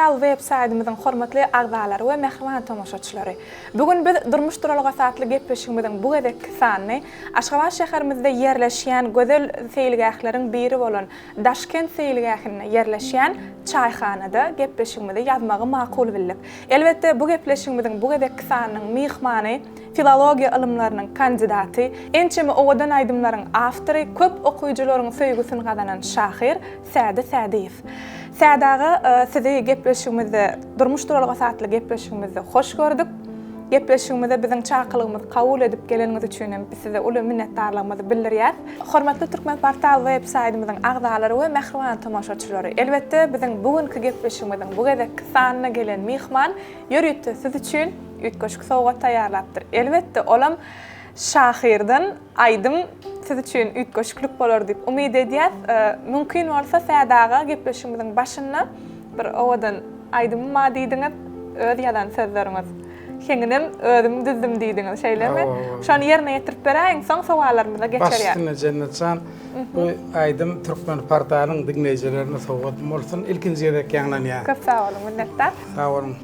Portal web saytymyzyň hormatly agzalary we mehriban tomoşaçylary. Bugün biz durmuş turalyga satly gepleşigimiziň bu gedek sanyny Aşgabat şäherimizde yerleşýän gözel seýilgähleriň biri bolan Daşkent seýilgähine yerleşýän çaýhanada gepleşigimizde ýazmagy makul bildik. Elbetde bu gepleşigimiziň bu gedek sanynyň mihmany filologiya ilmlarynyň kandidaty, ençemi owadan aýdymlaryň awtory, köp okuyjylaryň söýgüsini gazanan şahyr Sadi Sadiýew. Sadaga sizi gepleşigimizde durmuş turalyga satly gepleşigimizde hoş gördük. Gepleşigimizde biziň çaqylygymyzy kabul edip geleniňiz üçin hem size uly minnetdarlygymyzy bildirýär. Hormatly Türkmen Portal web saytymyzyň agzalary we mehriban tomoşaçylary. Elbetde biziň bugünkü gepleşigimiziň bu gedek sanyna gelen mihman ýörütdi siz üçin ütköşk sowgat taýýarlapdyr. Elbetde olam şahyrdan aýdym siz üçin ütköşklük bolar diýip umyd edýär. Mümkin bolsa Sadaga gepleşigimiziň başynda bir owadan aýdym ma diýdiňiz, öz ýadan sözleriňiz. Şeňinem özüm düzdüm diýdiňiz şeýlermi? Şonu ýerine ýetirip beräýin, soň sowalarymyza geçerýär. Başyna Jennetjan, bu aýdym Türkmen Portalynyň dinleýijilerine sowgat bolsun. Ilkinji gedek ýaňlanýar. Köp sag bolun, minnetdar. Sag bolun.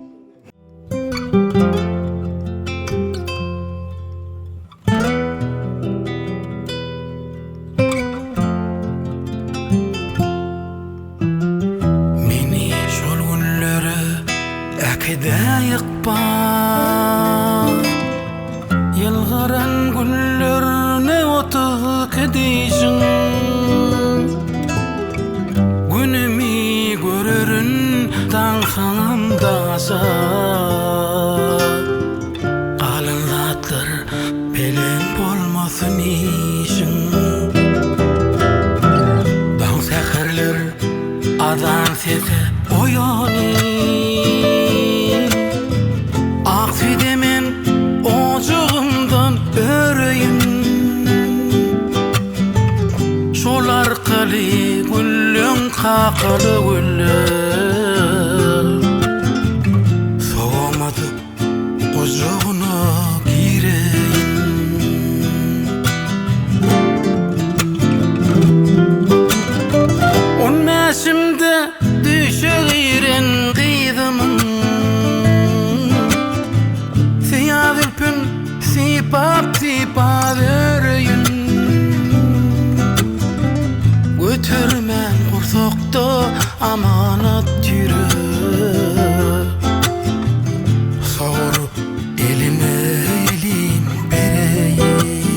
Yılgaran güllerine otuq edişin Günümi görürün taňhamdasa Qalın zatlar belen bolmasyn işin Dağ säherler azan sesi oyany Kakalı güller soğumadı ocağına gireyin On meşimde düşeğiren kıydımın Siyah ülpün sipap vereyin Götürmen Soktu amanat yürü Soğurup eline elin bereyin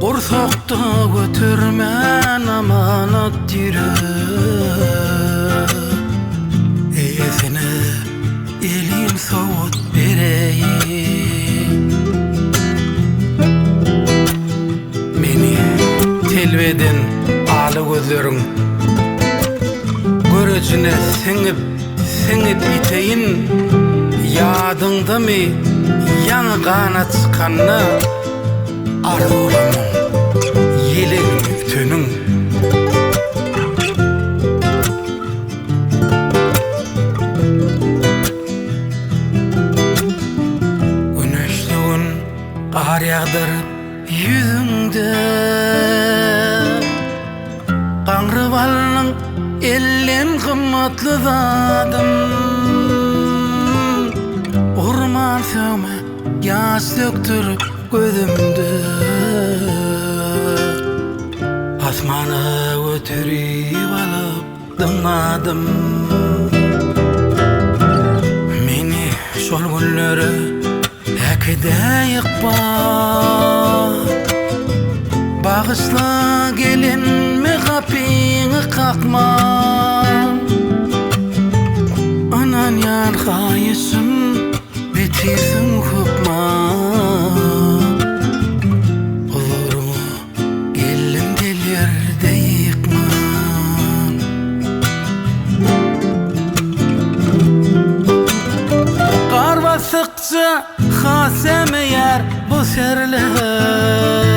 Kursoktu götürmen amanat yürü Eyesine elin soğut bereyin Meni telveden gözlerin görücüne singip iteyin Yadыңda mi yan gana çıkanna arzulamın yelin tönün Güneşliğin qar yağdırıp yüzünde Qanrıvalnyň ellen gymmatly zatym Urman söme ýaş döktürüp gözümde Asmana götürip alıp dymmadym Meni şol günleri häkide ýykbar Bağışla gelinme kapyňy kakman Anan ýar haýyşym bitirsin hukman Huzurumy gelin delerde ýykman Gar basykça hasemeýär bu serler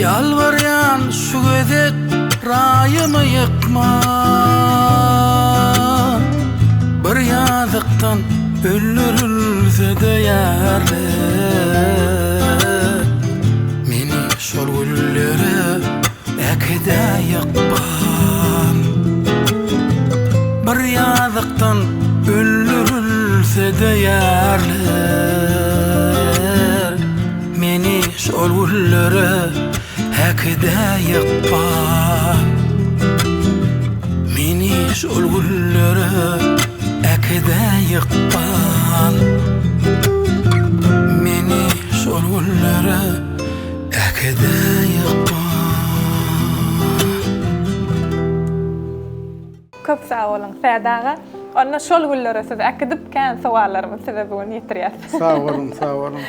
Yalvaryan şu gözet rayımı yıkma Bir yazıktan öldürülse de yerler Meni şol güllere ekide yıkpan güllere häkide ýykpa meni şol güllere häkide ýykpan meni şol güllere häkide ýykpan. Köp sağ olun Sadaga. Ona şol güllere siz akidip kan sowallarymyz sebebini ýetirýär. Sağ olun, sağ olun.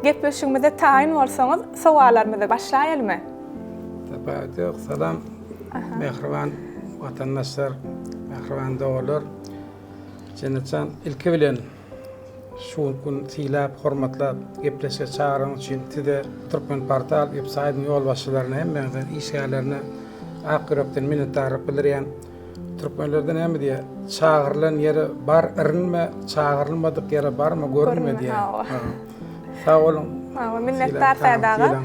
Gepleşigimize taýin bolsaňyz sowallarymyzy başlaýalmy? Tabii, salam. Mehriban vatandaşlar, mehriban doglar. Cennetan ilki bilen şu gün silap, hormatlap, gepleşe çağıran üçin tide Türkmen portal websaýtynyň ýol başçylaryna hem meňden işgärlerine akyrypdan minnetdarlyk bildirýän. Türkmenlerden hem diye çağırılan yere bar erinme, çağırılmadık yere bar mı görünme diye. Sağ olun. Minnettar Sadaga.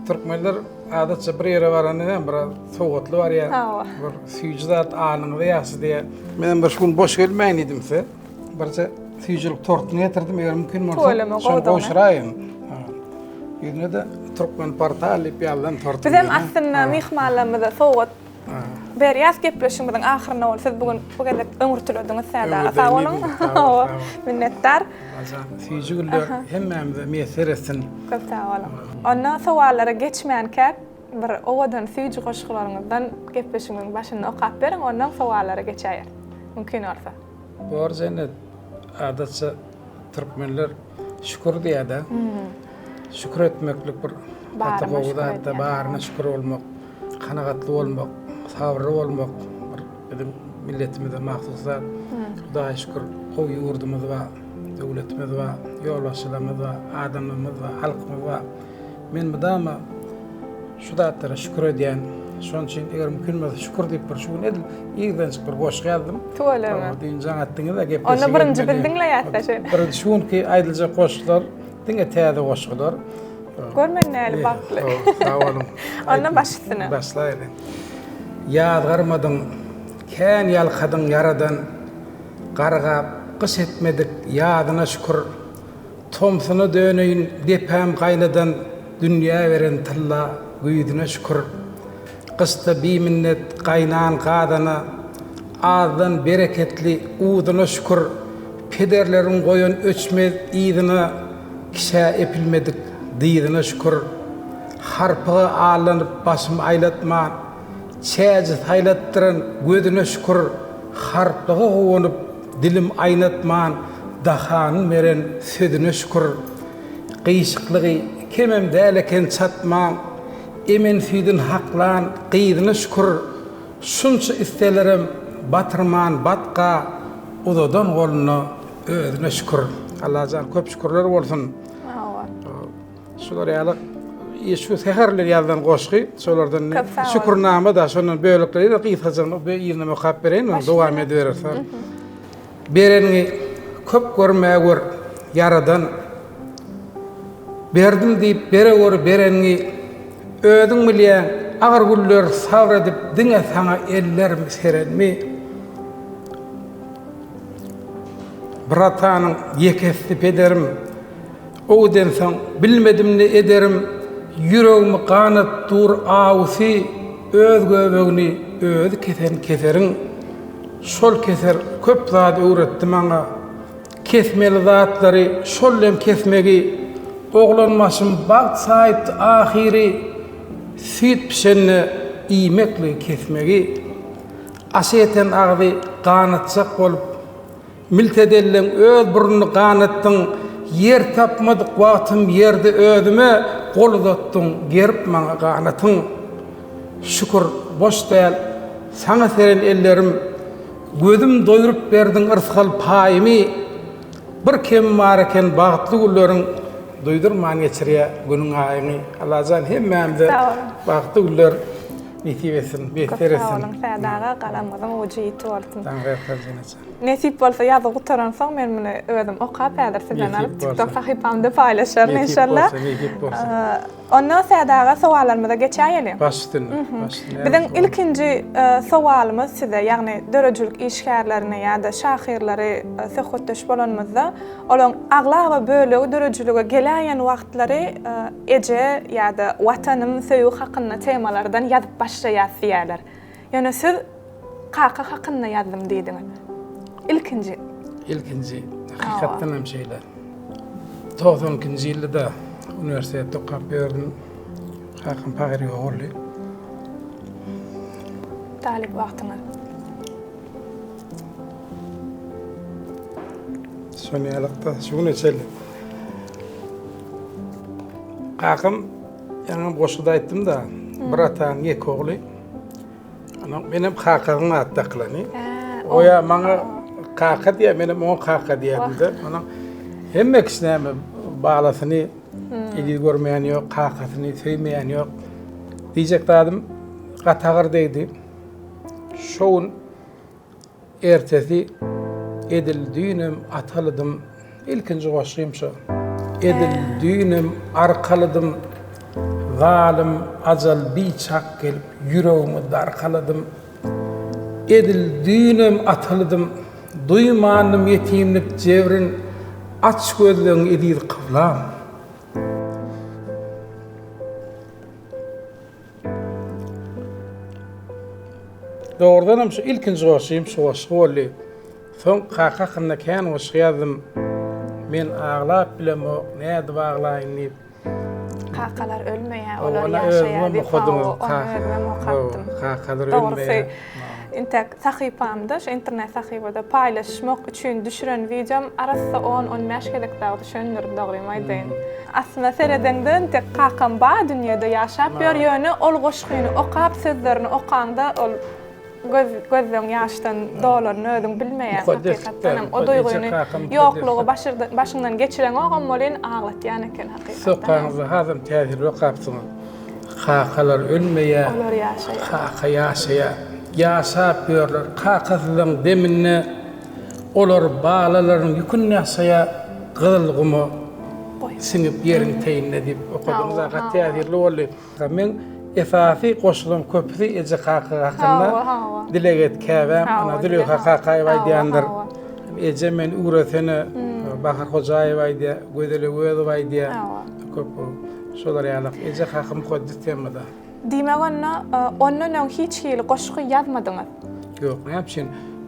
Türkmenler adatça bir yere varanı bir soğutlu var ya. Bir süyücüzat anını ýaşy diye. Men bir gün boş gelmeyin idim size. Birçe süyücülük tortunu getirdim eğer mümkün olsa. Şol goşraýyn. Ýüzüne de Türkmen portal ýalan tortu. Bizim aslında mihmallarymyza soğut berýäs gepleşigimiziň ahyryna bol. Siz bugün bu kadar öňürtülediňiz Sadaga. Sağ olun. Minnettar. Süýjüler hemmemde meser etsin. Köp sağ olun. Ona sowallara geçmeýän käp bir owadan süýjü goşgularyňyzdan gepleşigimiziň başyna okap beriň, ondan sowallara geçäýär. Mümkin bolsa. Doğru cennet. Adatça Türkmenler şükür diýär. Şükür etmeklik bir hatta barına şükür olmak, kanagatly bolmak, sabırlı bolmak bizim milletimize mahsuslar. Hudaýa şükür, o ýurdumyz we döwletimiz we ýolbaşçylarymyz we adamlarymyz we halkymyz we men budama şu zatlara şükür edýän. Şoň üçin eger mümkin bolsa şükür diýip bir şuň edil, ýygdan bir goş geldim. Toýlama. Diýin jaňatdyňyz da gepleşik. Onu birinji bildiňle ýatdaşy. Bir şuň ki aýdylja goşlar, diňe täze goşgular. Görmen näli bakly. Sağ olun. Ona başlasyna. Başlaýdy. Ýadgarmadyň, kän ýalkadyň yaradan, gargap, qış etmedik ýadyna şükür. Tomsuny döneýin depem gaýnadan, dünýä beren tylla güýdüne şükür. Qışda biminnet gaýnan gadana, azdan bereketli uduna şükür. Pederleriň goýan öçmez ýydyna, kişä epilmedik diýdine şükür. Harpyga alanyp başym aýlatma, çäji taýlatdyran gödüne şükür. Harpyga gowunyp dilim aýnatman, dahanyň meren södüne şükür. Gyýşyklygy kemem däleken çatman, emen süýdün haklan gyýdyne şükür. Şunça istelerim batyrman batqa, odadan goluna özüne şükür. Allah'a köp şükürler bolsun. Şolar ýaly şu seherler ýazdan goşgy, şolardan şükürnama da şonun bölükleri de gyýsajaň, bu ýerine mukap bereň, dowam ederler. Bereni köp görmägür yaradan berdim diýip bere gör bereni ödüň bilýän agar güller sabr edip diňe saňa eller serenmi. Bratanyň ýekesli pederim oğuden san bilmedim ne ederim, yüreğimi kanat dur ağusi, öz göbeğini öz keserin, şol keser köp zat öğretti bana, kesmeli zatları şollem kesmegi, oğlanmaşım bakt sahipti ahiri, süt pişenini iymekli kesmegi, aşeten ağzı kanatacak olup, miltedellen öz burnunu kanattın, yer tapmadık wagtym yerde ödüme gol uzatdyň, gerip maňa ganatyň. Şükür boş däl, saňa seren ellerim, gözüm doýurup berdiň ırskal paýymy. Bir kem bar eken bagtly gülleriň doýdurman geçirýär günüň aýyny. Allah'tan hemmemde bagtly güller netivesin, Köp beteresin. sağ olun, Sadaga galamyzyň ujiýeti bolsun. Tanrı kazanacak. Nesip bolsa ýazyp gutaransoň men muny özüm okap häzir sizden alyp Nesip TikTok bolsa. sahypamda paýlaşaryn Nesip inşallah. bolsa, nesip bolsa. Ondan Sadaga sowalarymyza geçäýeli. Baştın. Bizden ilkinji sowalymyz size, ýagny dörejilik işgärlerine ýa-da şahyrlary söhbetdeş bolanmyzda olaň agla we bölegi dörejiligi gelýän wagtlary eje ýa-da watanym söýüg hakyna temalardan ýazyp başlaýarsylar. Ýöne siz kaka hakkında yazdım diýdiňiz. İlkinci hakikaten hem şeyler. 92-nji ýylda üniversitede okap berdim. Hakan Pagiri oğlu. Talip wagtyňyz. Şonu ýalakda şunu içelim. Kakam ýa-ni goşuda aýtdym da, bir ataň ýeki ogly. Ana benim kakagyň atdaklany. Oya maňa kaka diýe, menim o kaka diýdim de. Ana hemmekisine bağlasyny edil görmeýän ýok, kakasyny söýmeýän ýok. Diýjek dadym gatagır diýdi. Şoň ertesi edil düýnüm atalydım. İlkinji goşgym şu. Edil düýnüm arkalydım. Zalim azal biçak gelip yüreğimi darkaladım. Edil düğünüm atılıdım. Duymanım yetimlik cevrin. Aç gözlüğün edil kıvlam. Doğrudan şu ilkinci goşgym şu goşgy. Son kakakynda kän goşgy ýazdım. Men ağlap bilemo, näde baglaýyn diýip. Kakalar ölmeýär, olar ýaşaýar diýip okattym. Kakalar Dogrusu, ölmeýär. intek sahypamda, şu internet sahypada paýlaşmak üçin düşüren videom arasy 10-15 kelek dağ düşünür dogrymy aýdyn. Aslında seredenden tek kakam ba dünýede ýaşap ýörýäni, ol goşgyny okap sözlerini okanda ol gözleň ýaşdan dolaryny özüň bilmeýär hakykatdan o duýguny ýoklugy başyňdan geçiren ogam bolyn aglatýan eken hakykatdan. Sokaňyzda hazır täzir okapsyňyz. Kakalar ölmeýär. Olar ýaşaýar. Kaka ýaşaýar. Ýaşap ýörler. Kakasyň demine olar balalaryň ýüküni ýaşaýar. Gyzylgymy siňip ýeriň teýinle diýip okadymyza täzirli boldy. Men esasy goşulum köpüsi eje kaka hakynda dileget käbäm, ana dilek kaka aýdýandyr. Eje men uğratany Bahar Hojaýew aýdy, Gödele Gödew aýdy. Köp şolar ýalak eje kakam hodis temada. Diýmek ondan hiç hili goşgy ýazmadyňyz. Ýok, näçin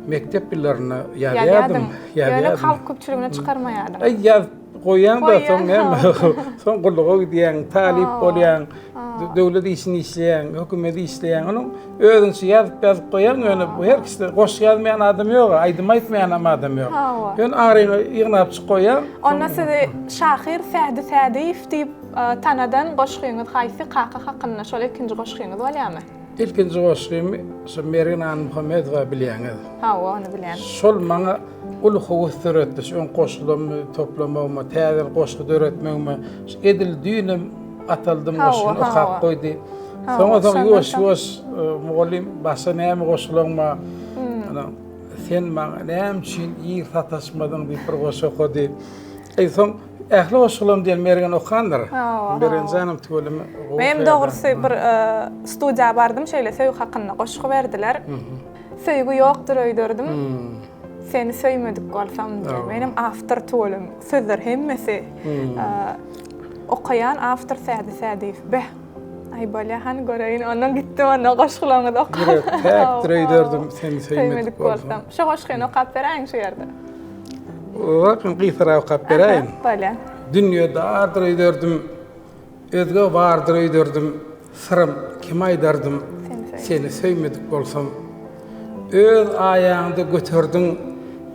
mektep ýyllaryna ýazýardym. Ýöne halk köpçüligine çykarmaýardym. Ýaz goýan da soň gulluga gidýän, talip bolýan, döwlet işini işleýän, hökümet işleýän, onuň özüňçe ýazyp goýan, ýöne bu her kişi goş ýazmaýan adam ýok, aýdym aýtmaýan adam ýok. Ýöne aryňy ýygnap çykoýan. Onda sizi şahyr Sa'dy Sa'diýew diýip tanadan goşgyňyz haýsy kaka hakynda şol ikinji goşgyňyz bolýarmy? İlkinji goşgym şu Mergen Muhammedowa bilýäňiz. Onu bilýän. Şol maňa ul howus öğretdi. Şu goşulamy toplamamy, täze goşgy öğretmegimi, edil düýnüm atyldım goşuny okap goýdy. Soňra ýoş mugallim başa näme goşulama. Ana sen maňa näme üçin ýyl sataşmadyň diýip bir goşy okady. Soň ähli goşulam diýen Mergen okandyr. Mergen janym tügelimi. Men dogrusu bir studiýa bardym, şeýle söýüg hakynda goşgy berdiler. Söýügi ýokdur öýdürdüm. Seni söýmedik bolsam diýip. Benim after tolum sözler hemmesi okayan after Sa'dy. Beh. Ay bolýa han göreýin, ondan gitdim, ona goşgylanyňy okap. Täk öýdürdüm, seni söýmedik bolsam. Şu goşgyny okap beräň şu ýerde. Wakyn gyfara okap beräň. Bolýa. Dünýede ardyr öýdürdüm. Özge bardyr öýdürdüm. Sırym kim aýdardym? Seni söýmedik bolsam. Öz aýaňdy götürdüň,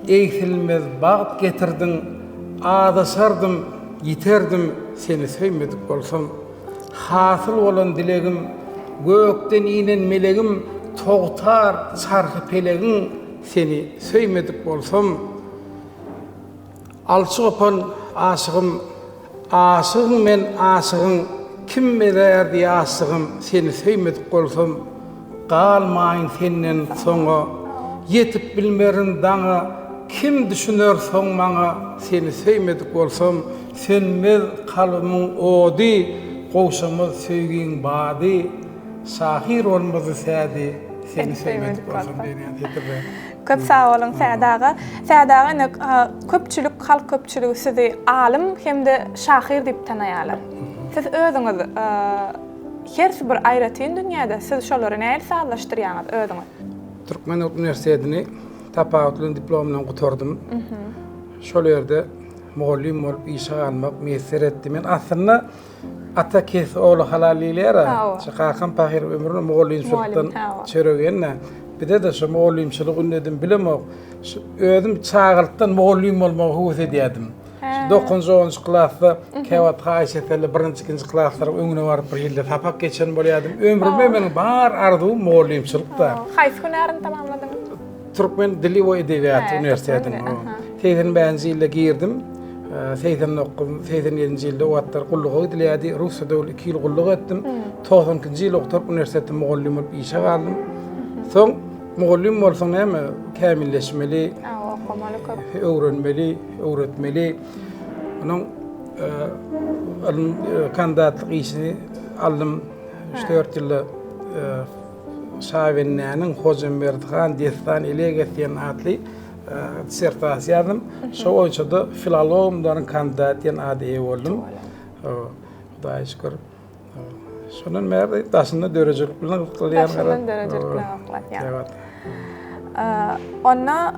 eýsilmez bagyt getirdiň. Adaşardım, ýiterdim, seni söýmedik bolsam. Hasyl bolan dilegim, gökden inen melegim, togtar çarhy pelegim, seni söýmedik bolsam. Alçy gopan aşygym, aşygym men aşygym, kim biler diýe aşygym, seni söýmedik bolsam. Qalmayın senden soňa, yetip bilmerin daňa, kim düşünür soň maňa, seni söýmedik bolsam, senmez kalbymyň ody, goşamyz söýgin bady, şahir olmazy sädi, seni söýmedik bolsam diýen ýetirdi. Köp sağ olun Sa'daga. Sa'daga köpçülük, halk köpçülügi sizi alim hemde şahir diýip tanaýarlar. Siz özüňiz her bir aýratyn dünýäde siz şolary näme sağlaşdyrýaňyz özüňiz? Türkmen Üniversitetini tapawutly diplom bilen gutardym. Şol ýerde muallim bolup işe almak meýser etdi. Men aslında Atakes oğlu halaliylere, şakakan pahir ömrünü muallimçilikden çörögenne. Bir de şu muallimçilik dedim bilemok. Özüm çağırtdan muallim olmak hus ediyadım. 9-10 klasda kevat haýşeteli 1-2 klaslar öňüne baryp bir ýylda tapak geçen bolýardym. Ömrümde meniň bar arzuwum muallimçilikda. Haýsy günärini tamamladyň? Türkmen Dili we Edebiýat Üniversitetine. 85-nji ýylda girdim. 87-nji ýylda wagtlar gullugy edilýärdi. Russiýada 2 ýyl gulluk etdim. 90-njy ýyly Oktober Üniversitetinde muallim bolup işe galdym. Soň muallim bolsaň näme kämilleşmeli, öwrenmeli, öwretmeli. Onuň kandidatlyk işini aldım. 3-4 ýyl Şawenläniň Hojenberghan destan eleget diýen adly dissertasiýa ýazdım. Şo oýçada filologlaryň kandidat diýen ady eýe boldum. Hudaýa şükür. Şonun märde daşynda dörejelik bilen gykylýar. Daşynda dörejelik bilen gykylýar. Evet. Onna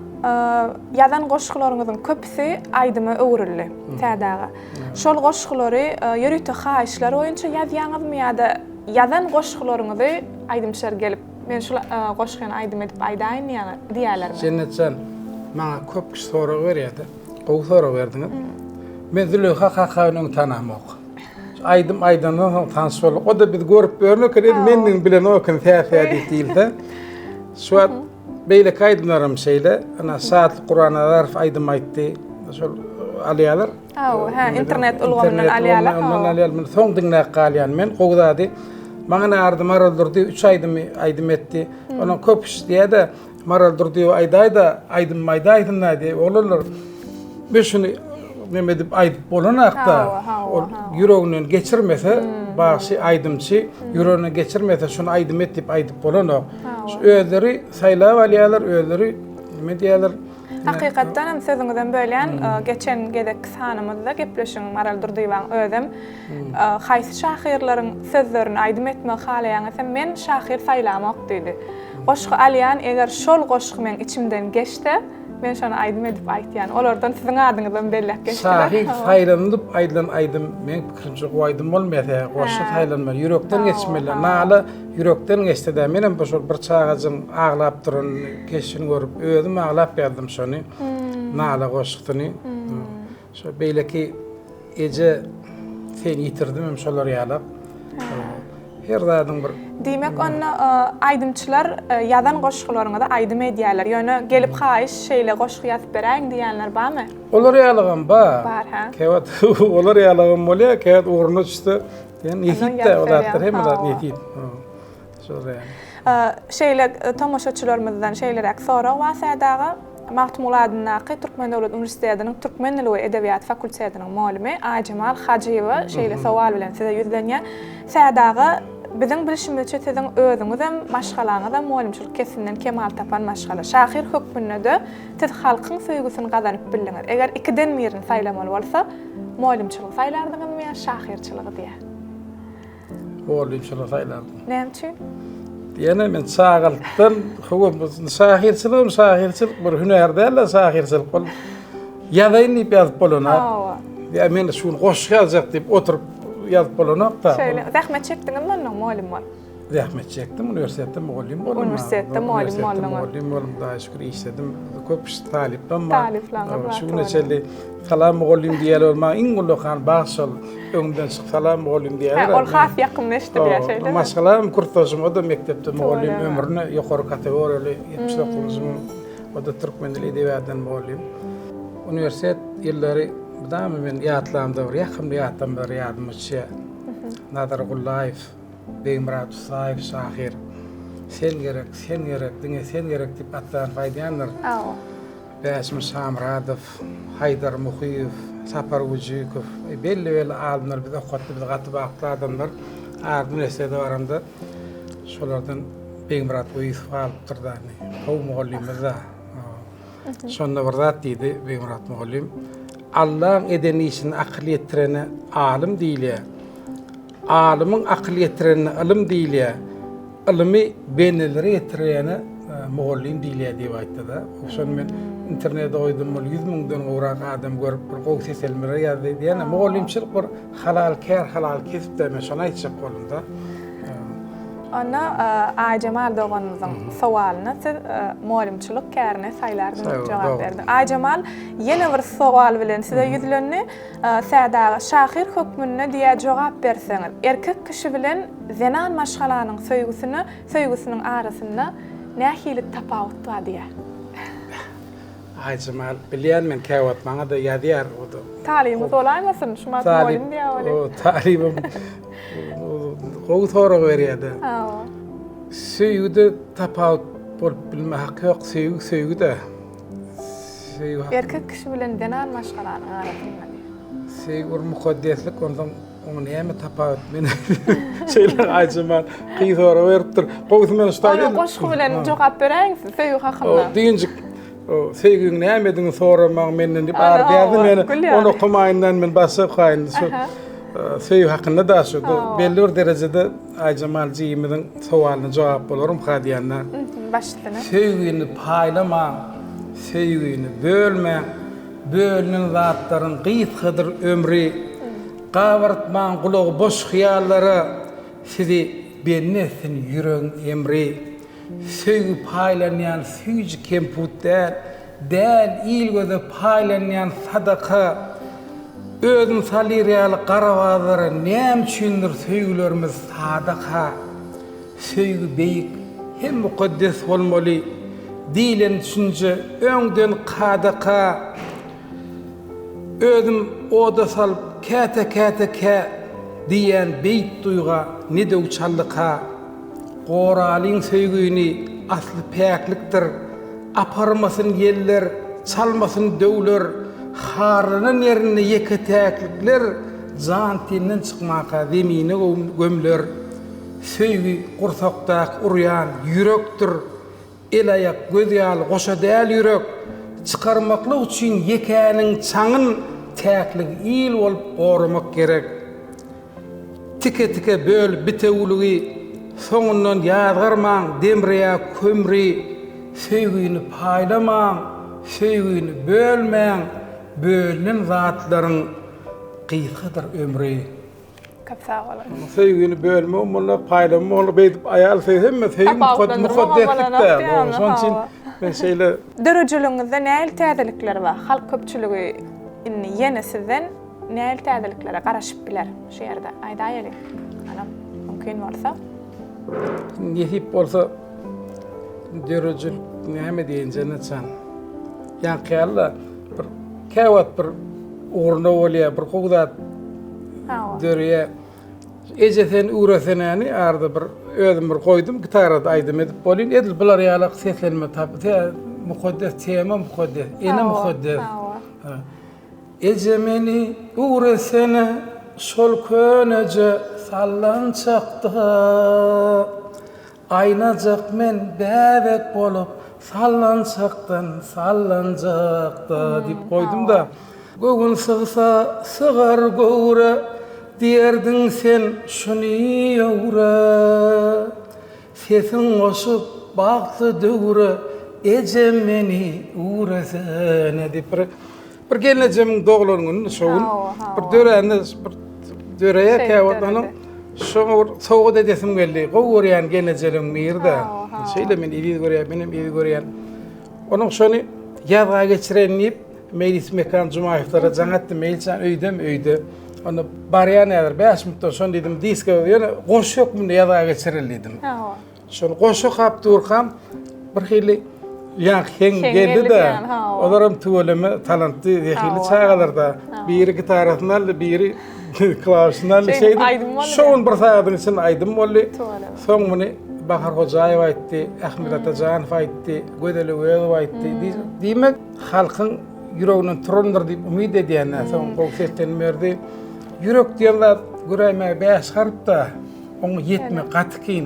ýazan goşgularyňyzyň köpüsi aýdyma öwrüldi Sa'daga. Şol goşgulary ýörükde haýyşlar boýunça ýazýaňyzmy ýa-da ýazan goşgularyňyzy aýdymçylar gelip men şol goşgyny aýdym edip aýdaýyn diýerlermi? Jennetçan maňa köp kişi sorak berýärdi. Gowy sorak berdiňiz. Men Züleyha Kakawnyň tanamok. Aýdym aýdanyň tanış bolup, o da biz görüp görnük edi, menden bilen okun täsir diýildi. Şu beýle kaýdynlarym şeýle, ana saat Qur'ana zarf aýdym aýtdy. Şol alýalar. Internet ulgamynyň alýalar. Men soň diňle galýan men gowdady. Maňa ardy maraldyrdy, 3 aýdym etdi. Onuň köp iş diýdi. Maraldyrdy aýdym aýdynlar. Olar beşini Mehmetip aýdyp bolanakda ýüreginden geçirmese, başy aýdymçy ýüreginden geçirmese şunu aýdym etip aýdyp bolanok. Özleri saýlap alýarlar, özleri nime diýerler? Hakykatdan hem sözüňizden bölýän geçen gedek sanymyzda gepleşiň maraldyrdyýan özüm haýsy şahyrlaryň sözlerini aýdym etmek halaýaňysam men şahyr saýlamak diýdi. Goşgy alýan eger şol goşgy men içimden geçdi, men şonu aýdym edip aýtýan. Olardan siziň adyňyzdan belläp geçdi. Şahyr saýlandyp aýdylan aýdym men pikirimçe aýdym bolmaýar. Goşgy saýlanmaly, ýürekden geçmeli. Naly ýürekden geçdi-de menem bu şol bir çağagyň aglap duran keşini görüp özüm aglap berdim şonu. Naly goşgyny. Şo beýleki eje sen ýitirdim hem şolar ýalap. Her zadyň bir Demek onna aýdymçylar ýazan goşgularyňa da aýdym edýärler. Ýöne gelip haýyş şeýle goşgy ýazyp beräň diýenler barmy? Olar ýalagam bar. Bar ha. Kewat olar ýalagam bolýar, kewat urna düşdi. Ýani ýetdi olatlar hem olar ýetdi. Şol ýani. Şeýle tomoşaçylarymyzdan şeýlerek sorak we Sa'daga Mahmuladyň naky Türkmen Döwlet Üniversitetiniň Türkmen dili we Edebiýat fakultetiniň muallimi Ajemal Hajiýewa şeýle sowal bilen size ýüzlenýär. Sa'daga biziň bilişimizçe siziň özüňiz hem maşgalaňyz hem muallimçilik kesininden kemal tapan maşgala. Şahir hökmünde siz halkyň söýgüsini gazanyp bildiňiz. Eger ikiden birini saýlamaly bolsa, muallimçilik saýlardyňyzmy ýa şahirçiligi diýär? Muallimçilik saýlardyň. Näme? Ýene men çağaltdan şahirçilik bir hüner däl, şahirçilik bol. Ýa-da indi ýazyp bolana. Ýa men şunu goşgy ýazjak diýip oturup ýazyp bolanok da. Şeýle zähmet çekdiňizmi onuň muallim bol? Zähmet çekdim, üniversitede muallim boldum. Üniversitede muallim boldum. Muallim boldum, daha şükür işledim. Köp talipler var. Talipler var. Şu neçeli salam muallim diýerler bolma, iň gullukan başal öňden çyk salam muallim diýerler. Ol has ýakynlaşdy diýär şeýle. Maşgalam kurtaşym, o da mektepde muallim ömrüne ýokary kategoriýaly 79-njy o da Türkmen dili edebiýatynyň muallim. Üniversitet ýyllary damy men ýatlamda bir ýakyn ýatlam bir ýardymçy Nadar Gullaýew, Beýmurat Usaýew şahir. sen gerek, dine sen gerek dip atlan faydalanır. Bäşmi Şamradov, Haydar Muhiyev, Sapar Ujikov, belli alımlar bize okatdy, bize gaty bagtly adamlar ardy nesede baranda şolardan Beýmurat Yusuf alyp durdy. Haw mugallimizde. Şonda bir zat diýdi Beýmurat mugallim. Allah'ın edeni işini akıl yetireni alim değil. Alimin akıl yetireni ilim değil. İlmi benelere yetireni mugallim değil diýip aýtdy da. Şonu men internetde koydum, 100 000'dan uğrak adam görüp bir gowy ses elmere ýazdy diýene mugallimçilik bir halal kesip de şonu aýtjak bolunda. Ona Aycemal Doğan'ın sualına siz muallimçilik kärine saýlardan jogap berdi. Aycemal ýene bir sual bilen size ýüzlenni sädaga şahir hökmüne diýe jogap berseňiz. Erkek kişi bilen zenan maşgalanyň söýgüsiniň arasynda nähili tapawut bar diýe. Aycemal bilýän men käwat maňa da ýadýar o da. Talymy dolaýmasyn şuma muallim diýär. O talibim gowy soru berýärdi. Söýgüde tapawut bolup bilme haky ýok, söýgüde. Erkek kişi bilen zenan maşgalanyň arasynda. Söýgü mukaddeslik ondan onu näme tapawut men şeýle Aycemal gowy soru beripdir. Gowy men ustaýdy. Onu goşgy bilen jogap bereň, söýgü hakynda. Diýinjik sevgün nämedin soramaň menden dip ardydy meni onu okumaýyndan men başga gaýyn sevgi hakynda da şu belli bir derejede Aycemal jiýimiň sowalyna jogap bolarum hadiýanna. Başlygyny. Sevgini paýlama, sevgini bölme, bölünen zatlaryň gysgadyr ömri, gawartman gulagy boş hyýallary sizi bennesin ýüregiň emri. Söýgü paýlanýan süýji kemputlar, däl ilgöde paýlanýan sadaka, özün salirýaly garawazlara näme üçindir söýgülerimiz sadaka. Söýgü beýik hem mukaddes bolmaly, dilen düşünje öňden kadaka. Özüm oda salyp käte diýen beýit duýga nede uçallyka. Goralyň söýgüni asly päklikdir. Aparmasyn ýeller, çalmasyn döwler, harlynyň ýerini ýeketäklikler, jan tenden çykmaka zemine gömler. Söýgü gursakdak urýan ýürekdir. El ayak göz ýaly goşa däl ýürek. Çykarmaklyk üçin ýekäniň çaňyn täklik ýyl bolup goramak gerek. Tike böl bitewligi soňundan ýazgarmaň demreýä kömri, söýgüni paýlamaň, söýgüni bölmäň, bölünen zatlaryň gysgadyr ömri. Kapsa bolar. Söýgüni bölme, mulla paýlama, mulla beýdip aýal söýhemme söýgüni mukaddeslikde. Şoň üçin men şeýle dörejiliňizde näil täzelikler bar? Halk köpçüligi inni ýene sizden näil täzeliklere garaşyp biler şu ýerde? Aýdaýaly. Ana mümkin bolsa. Nehip bolsa dörejil näme diýenje näçan. Ýa-da bir käwat bir urna bolýar, bir gowdat dörýe. Ejesen urasenäni arda bir özüm bir goýdum, gitarada aýdym edip bolýan. Edil bular ýalyk seslenme tapdy. Mukaddes tema mukaddes. Ene mukaddes. Ejemeni urasene şol könece sallançakda. Aynacak men bebek bolup sallançakdan sallanjakda dip koydum da. Gögün sığsa sığar göwre diýerdin sen şuny ýöwre. Sesin goşup bagtly döwre ejemeni urasene dip bir geleceğim doğulunun şoğun bir döreğe käwatanyň şoňa soğuk edesim geldi. Gowurýan geleceğim mirde. Şeýle men ýedi görýän, benim ýedi görýän. Onuň şonu ýazga geçiren diýip Mejlis Mekan Jumaýewlara jaňatdy meýilçan öýde. Onu barýan ýadyr 5 minutdan şonu diýdim, diska ýöne goşuk munda ýazga geçirildim. Şonu goşuk hap durkam bir hili ýa hen geldi de. Olaram tuweleme talantly hili çagalarda biri gitarasyny, biri klawisyny şeýdi. Şoň bir saýatyň içinde aýdym boldy. Soň muny Bahar Hocayev aytdy, Ahmet Atajanov aytdy, Gödeli Öýew aytdy. Diýmek halkyň ýüreginden turandyr diýip umyd edýänler. Soň bu sesden berdi. Ýürek diýenler güräýme bäş garpda. Onu yetme gatykyň.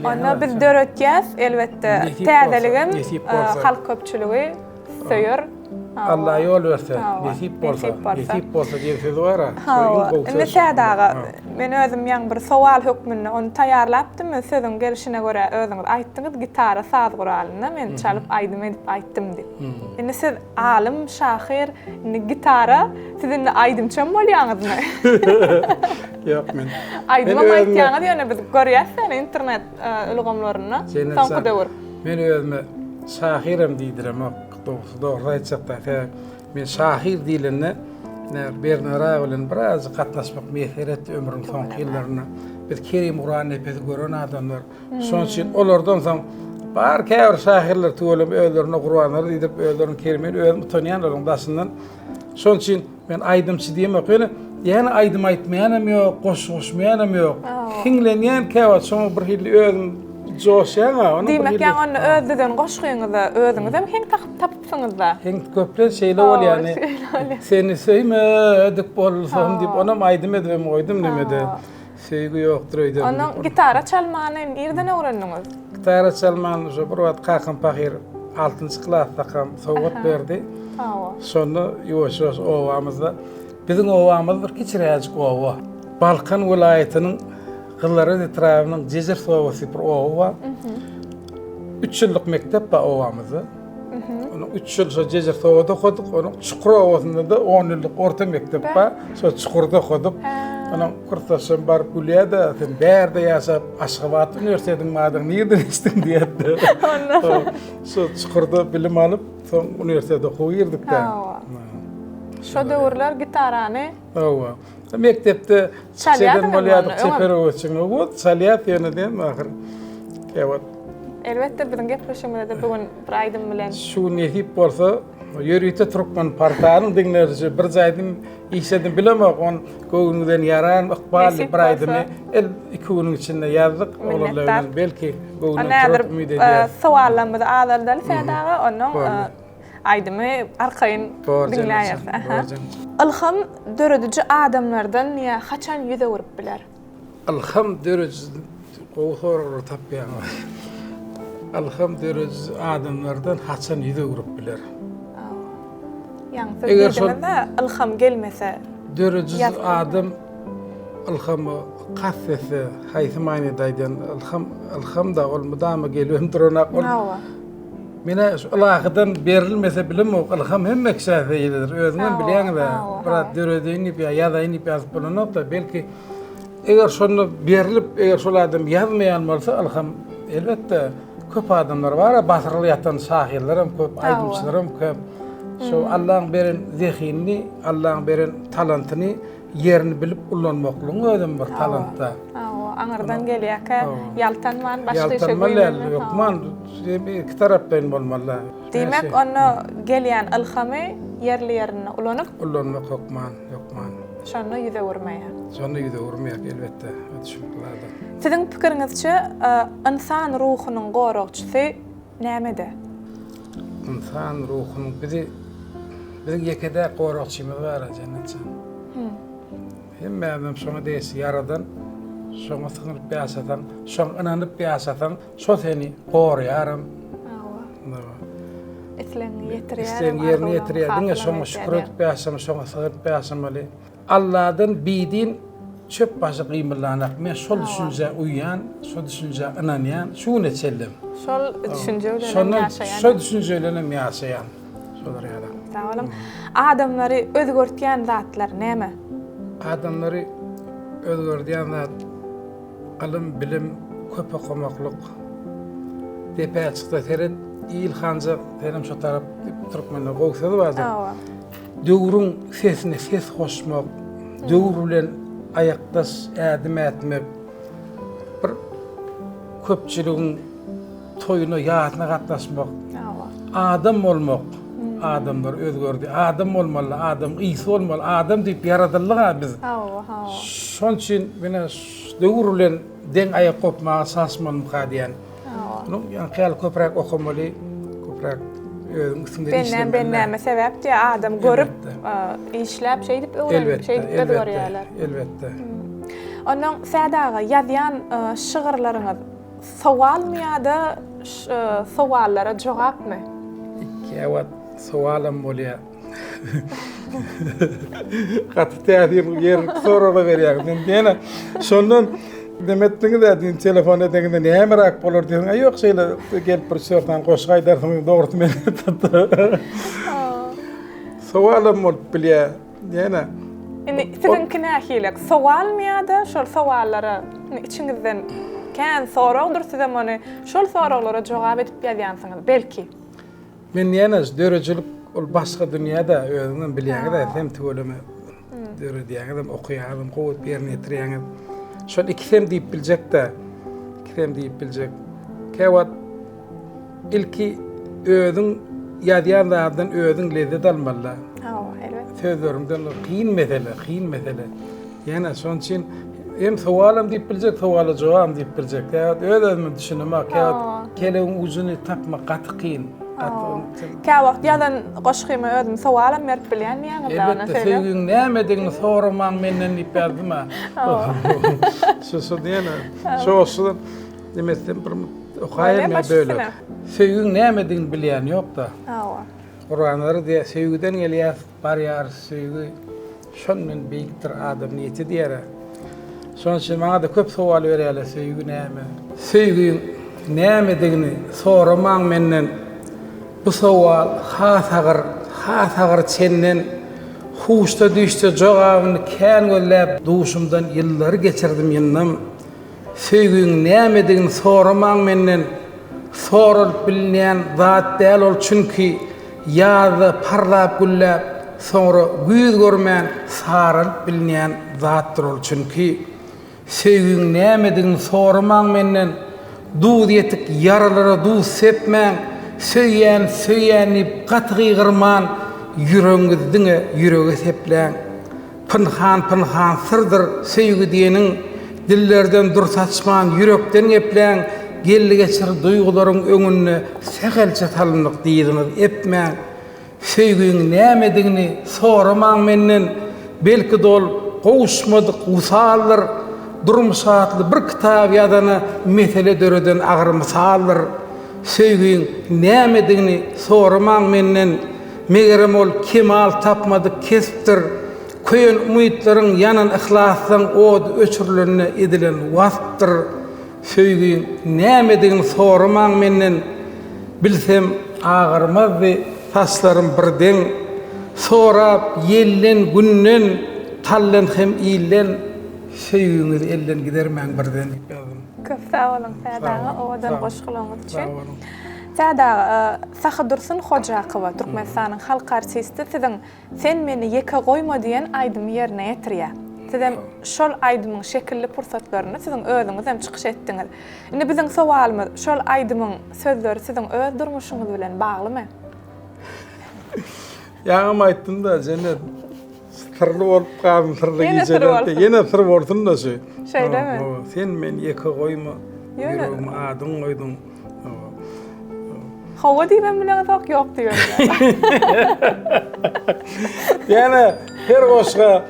Onda biz döretýäs elbetde täzeligim halk köpçüligi söýür. Allah yol verse, nesip bolsa diýip söz bar. Indi tädaga men özüm ýa bir sowal hökmünde onu taýarlapdym. Sözüň gelişine göre özüňiz aýtdyňyz gitara saz guralyna men çalyp aýdym diýip. Indi siz alim, şahyr, gitara sizin aýdymçam bolýaňyzmy? Ýok men. Aýdym aýtýaňyz ýöne biz görýäs internet ulgamlaryna. Soňky döwür. Men özüme şahyram diýdirem. Doğru aytsak da men şahir diýilende Bernara bilen biraz gatnaşmak meseret ömrüň soňky ýyllaryna biz Kerim Uran epedi gören adamlar. Şoň üçin olardan soň bar käbir şahirler töwelip özlerini Guranlar diýip özlerini Kerimel özüm tanýan olaryň daşyndan. Şoň üçin men aýdymçy diýmek ýöne ýani aýdym aýtmaýanam ýok, goşmaýanam ýok. Hiňlenýän käwat şoň bir hilli özüm Demek yani onu özleden goşgyňyzda özüňizem heň tapypsyňyzda. Heň köpler şeýle bol ýani. Seni söýmedik bolsam diýip onam aýdym edip goýdum nemede. Söýgi ýokdur öýdüm. Onuň gitara çalmany ýerden öwrendiňiz? Gitara çalmany şu bir wagt Kakym Pahir 6-njy klasda kam sowgat berdi. Şonu ýoş-ýoş owamyzda biziň owamyz bir kiçiräjik owa. Balkan welaýatynyň Gılların etrafının Jejer Sowasy bir owa. 3 ýyllyk mektep ba owamyzy. Onu 3 ýyl şu Jejer Sowada okudyk. Onu Çukur owasynda da 10 ýyllyk orta mektep ba. Şu Çukurda okudyk. Onu kurtaşym bar Gulyada, sen berde ýaşap Aşgabat Üniversitetiň madyny ýerden istin diýetdi. Şu Çukurda bilim alyp, soň üniversitede okuýar ýerdik da. Şo döwürler gitarany. Owa. Mektepde çeýden bolýardyk, çeperowyçyň bol, çalýat ýöneden ahir. Käwat. Elbetde biziň gepleşigimizde bugün bir aýdym bilen. Şu nesip bolsa, ýörüýte Türkmen partanyň diňlerçi bir jaýdym işledin bilemek, on göwnüden ýaran ykbal bir aýdymy el 2 güniň içinde ýazdyk. Olarlar belki göwnüden umyt edýär. Sowallarymyzy adaldaly tädaga onuň aýdymy arkaýyn diňläýär. Ilham döredici adamlardan ya haçan yüze vurup biler? Ilham döredici qoğur tapýan. Ilham döredici adamlardan haçan yüze vurup biler. Yani sözlerinde ilham gelmese döredici adam ilhamı qassese haýsy daýdan ilham da ol mudama gelýär durunak ol. Mene Allah'dan berilmese bilim o ilham hemme kişäseydir. Özüňden bilýäňler. Birat dörediňi ýa-da ýazyp bolanok da belki eger şonu berilip eger şol adam ýazmaýan bolsa ilham elbetde köp adamlar bar, basyrly ýatan şahirler hem köp, aýdymçylar hem köp. Şu Allah'ın beren zehinini, Allah'ın beren talentyny ýerini bilip ullanmaklygy özüm bir talentda. Aňardan gelýär, ýaltanman başga işe goýmaly. Ýokman, iki tarapdan bolmaly. Demek onu gelýän ilhamy ýerli ýerine ulanmak ýokman. Şonu ýüze vurmaýar. Şonu ýüze vurmaýar elbetde. Şuňlardan. Siziň pikiriňizçe insan ruhunyň goragçysy nämede? İnsan ruhunyň biziň ýekede goragçymyz bar jannatçy. Hemme adam şoňa diýse ýaradan şoňa syňyp ýaşatan, şoň inanyp ýaşatan, şo seni gorýarym. Isleň ýetirýär. Isleň ýerine ýetirýär. Diňe şoňa şükür edip ýaşam, şoňa sygyp ýaşamaly. Allah'dan bidin çöp başı gymylanak. Men şol düşünje uýan, şol düşünje inanýan, şunu neçelim. Şol düşünje bilen ýaşaýan. Şol düşünje bilen ýaşaýan. Şolar ýa-da. Tamam. Adamlary özgörtýän zatlar näme? Adamlary özgörtýän zat ilim, bilim, köp okumaklyk. Depäçikde teret ilhanjy terim şu tarap Türkmenler goýsady bazı. Döwrüň sesine ses hoşmak, döwür bilen ayakdaş ädim etmek, bir köpçüligiň toýuna ýatyna gatnaşmak, adam bolmak, adamlar özgördi, adam bolmaly, adam ýysy bolmaly, adam diýip ýaradyldyk biz. Şoň üçin mene döwür bilen den ayak kopma sasman qadiyan. No yani qiyal köprek okumalı, köprek Benne sebep diye adam görüp işlep şey dip öğrenip şey dip görüyorlar. Elbette. Onun sadağı yazyan şiirleriňiz sowal mı ya da sowallara cevap mı? İki sowalam bolýar. Gaty täzir yer sorana berýär. Dene şondan demetdiňiz de telefon edende nämerak bolar diýen. Ýok şeýle gelip bir sortan goşgaý dersiň dogry men. Sowalam bol bilýär. Dene Sizin kinähilek sowal mı ya da şol sowallara içiňizden kän soragyr sizem onu şol soragylara jogap edip ýazýansyňyz belki. Men ýene dörejilik ol başga dünýäde özüňden bilýäňiz hem töweleme döre diýäňiz okuýaňyz gowut berni ýetirýäňiz. Şol ikisem diýip biljek-de, ikisem diýip biljek. Käwat ilki özüň ýazýanlardan özüň lezzet almaly. Sözlerimden kıyın mesele. Yani son için hem sowalam diýip biljek, sowala jogam diýip biljek. Özüm düşünemek, keleň uzunu tapmak gaty kıyın. Käwagt ýadan goşgymy özüm sowalam berip bilýän ýa-da elbette söýgüň näme sorman menden iperdima. Şu diýene, şoşu demesem bir okaýym ýa böyle. Söýgüň näme bilýän ýok-da. Kur'anları diye sevgiden gelýär, barýar sevgi. Şondan beýikdir adam niýeti diýär. Şoň üçin maňa da köp sowal berýärler sevgi näme. Sevgi näme digini soramaň menden. Bu sowal hasagır çenden huşda düşde jogabyny kän göllep duşumdan ýyllary geçirdim ýynnam. Sevgi näme digini soramaň menden. Sorulyp bilinýän zat däl ol çünki ýazy parlap güllep, sonra güýz görmän, sarylyp bilinýän zatdyr ol çünki sevgiň nämedigini soramaň menden, duýdy ýetik yaralara duý sepmäň, söýänip gatygyýgyrman, ýüregiňizdiňe ýüregi sepläň. Pynhan sırdyr sevgi diýeniň dillerden dur saçman, ýürekden gepläň. Gelli geçir duygularyň öňünde segelçe talanyk diýdiňiz etmäň. Söýgüň nämedigini soramaň menden, belki dol gowuşmadyk usallar, durmuşatly bir kitap ýadany mesele döreden agyr misallar. Söýgüň nämedigini soramaň menden, megerem ol kemal tapmadyk kesipdir. Köýen umytlaryň ýanan ihlasdan od öçürlenine edilen wagtdyr. Söýgüň nämedigini soramaň menden, bilsem agyrmazdy taşlarym birden. Sorap ýellen günnen, tallan hem iýlen, söýgüňiz elden gidermäň birden. Köp sağ olun Sadağa, owadan goşgulaňyz üçin. Sadağa, Sahyrdursun Hojakowa, Türkmenistanyň halk artisti, sen meni ýeke goýma diýen aýdymy ýerine ýetirýär. Sizem şol aýdymyň şekilli pursatlaryny siziň özüňiz hem çykyş etdiňiz. Indi biziň sowalymyz, şol aýdymyň sözleri siziň öz durmuşyňyz bilen baglymy? Ýa-am aýtdym da, jene sırlı bolup galyň, sırlı gijede, ýene sır bolsun da şu. Şeýdemi? Sen men ýeke goýma, ýüregime adyň goýdyň. Hawa diýmem bilen ýok diýerler. Ýani her goşga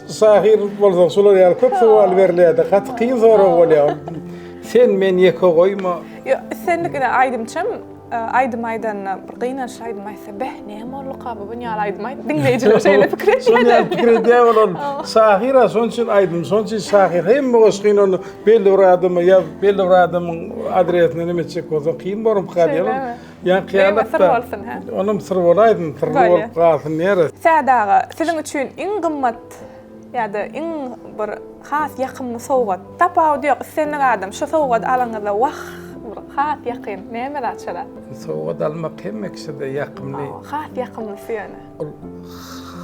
sahir bolsaň şolar ýa köp sowal berilýär, gaty kyn sorag bolýar. Sen men ýeke goýma. Senlikine aýdymçam, aýdymaydan bir gynanç aýdymaysa, "Beh, näme ol gaby bu ýaly aýdymay?" Dinleýijiler şeýle pikir etýärler. Şonda pikir edýär bolan. Sahira şoň üçin aýdym, şoň üçin sahir hem goşgyn onu belli bir adamy ýa belli bir adamyň adresini neme çek bolsa kyn borup galýar. Ýa kıyamatda onum sır bolaýdym, sır bolup galsyn näre. Sadağa, siziň üçin iň gymmat ýa-da iň bir has ýakymly sowgat tapaw diýok, senin adam şu sowgat alaňyzda has ýakyn näme açalar? Sowgat almak hem meksede ýakymly. Has ýakymlysy ýöne.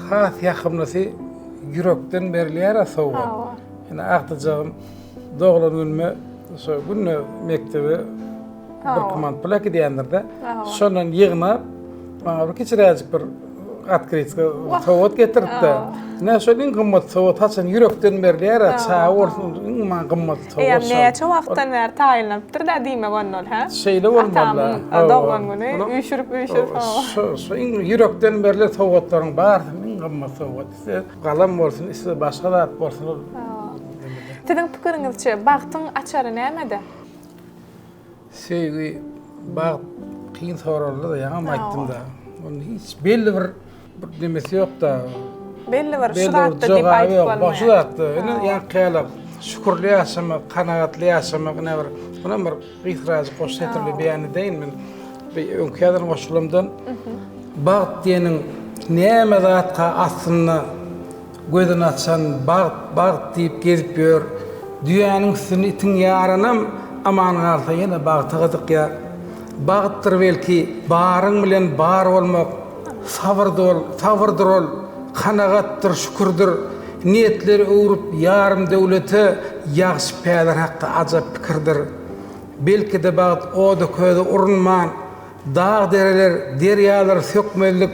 Has ýakymlysy ýürekden berilýär sowgat. Ýani agtyjagym doglan günme, şo günne mektebe bir komand plak diýendirde. Şonuň ýygnap, maňa bir keçiräjik bir atkritska sowgat getiripdi. Näşelin gymmat sowat haçan yürekden berler, çağa bolsun, iňman gymmat sowat. Ýa näçe wagtdan bäri taýinlapdyr da diýme gonnol ha? Şeýle bolmaly. Dogman güni üýşürip Şu yürekden berler sowatlaryň bar, iň gymmat sowat. Galam bolsun, ise başga zat bolsun. Sizin pikiriňizçe bagtyň açary nämede? Sevgi bag kyn sorarlar da ýa-da aýtdym da. Onu hiç belli bir demesi ýok da. Belli bir şuratda diýip aýdyp bolmaýar. Başlatdy. Ýa kälap şükürli ýaşamak, kanagatly ýaşamak näber. Buna bir gysrazy goşsatyly beýan edeýin men. Öňkäden goşulymdan bag diýeniň näme zatga aslynda gözün açan bag diýip gezip ýör. Dünýäniň üstüne itiň ýaranam aman galsa ýene bagty gyzyk ýa. Bagtdyr belki baryň bilen bar bolmak, sabyrdyr ol, kanagatdyr, şükürdir. Niyetleri öwrüp ýarym döwleti ýagşy päder hakda ajap pikirdir. Belki de bagt oda köýde urunman, dağ dereler, deryalar sökmelik,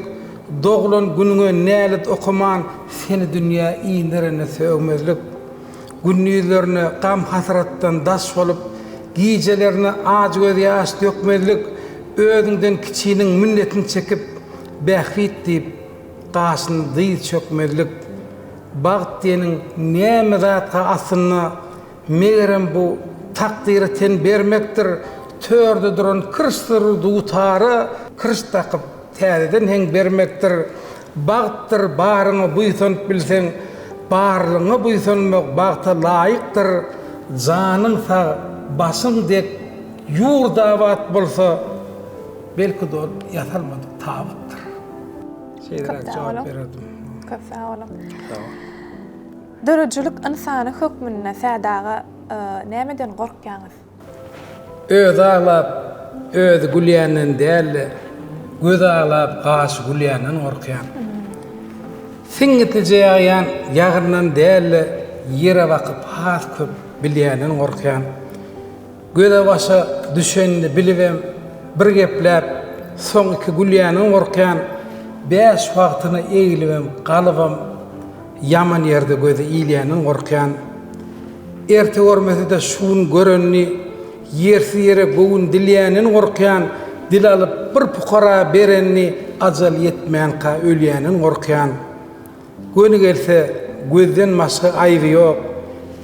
doglan günüňe nälet okuman, seni dünýä iýinlerine söwmezlik. Günnüýlerini gam hasratdan daş bolup, gijelerini aj göz ýaş dökmezlik, özüňden kiçiniň minnetini çekip, bähwit diýip gaşyny dyýy çökmezlik. Bagt diýeniň näme zatga aslynda megerem bu takdiri ten bermekdir. Törde duran kırstır duutary kırst takyp täzeden heň bermekdir. Bagtdyr baryňy buýsan bilseň, barlygyňy buýsanmak bagta laýykdyr. Janyň sag, başyň dek ýurdabat bolsa, belki de ýatalmady tabatdyr. Şeýdek jogap berdim. Köp sağ olun. Dörejülük insany hökmüne sadaga nämeden gorkýaňyz? Öz ağlap, öz gülýänden däl, göz ağlap, gaş gülýänden gorkýan. Siňitijäýän ýagyrnan däl, ýere wakyp has köp bilýänden gorkýan. Göze başa düşenini bilibem, bir gepläp, soň iki gülýänden gorkýan. 5 wagtyny eýilibem, galypam, yaman ýerde göze iýilýänden gorkýan. Erte görmese de şuun görenni, yersi yere goğun dilýänen gorkýan, dil alyp bir pukara berenni ajal yetmeýän ka ölýänen gorkýan. Göni gelse gözden başga aýry ýok,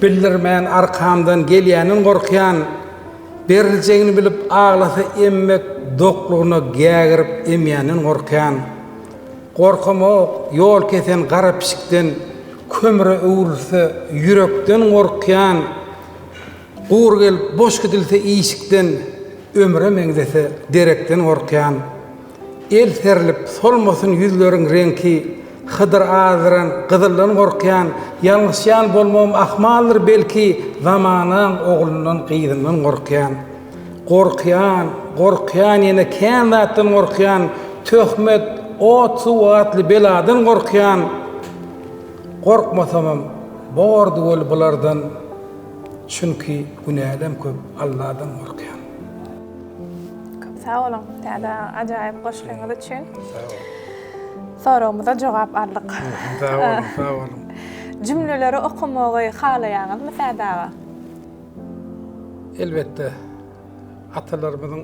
bildirmeýän arkamdan gelýänen gorkýan. Beriljeğini bilip ağlasa emmek dokluğuna gägirip emýänen gorkýan. Gorkamok ýol kesen gara pişikden kömüre öwürse yürekden gorkýan. Uğur gelip boş gidilse iýişikden ömre meňdese derekden gorkýan. El serilip solmasyn ýüzleriň renki hydyr azyran gyzyldan gorkýan. Ýalňysýan bolmam ahmaldyr belki zamanyň oglundan gyýdyndan gorkýan. Gorkýan ýene kän zatdan gorkýan, töhmet ot suwatly beladan gorkýan. Gorkmasamam bordy bol bulardan, çünki günälim köp Allahdan gorkýan. Köp sağ olun. Täze ajaýyp goşlygyňyz üçin. Soragymyza jogap aldyk. Sağ olun. Cümleleri okumagy halaýaňyzmy sadaga? Elbette atalarımızın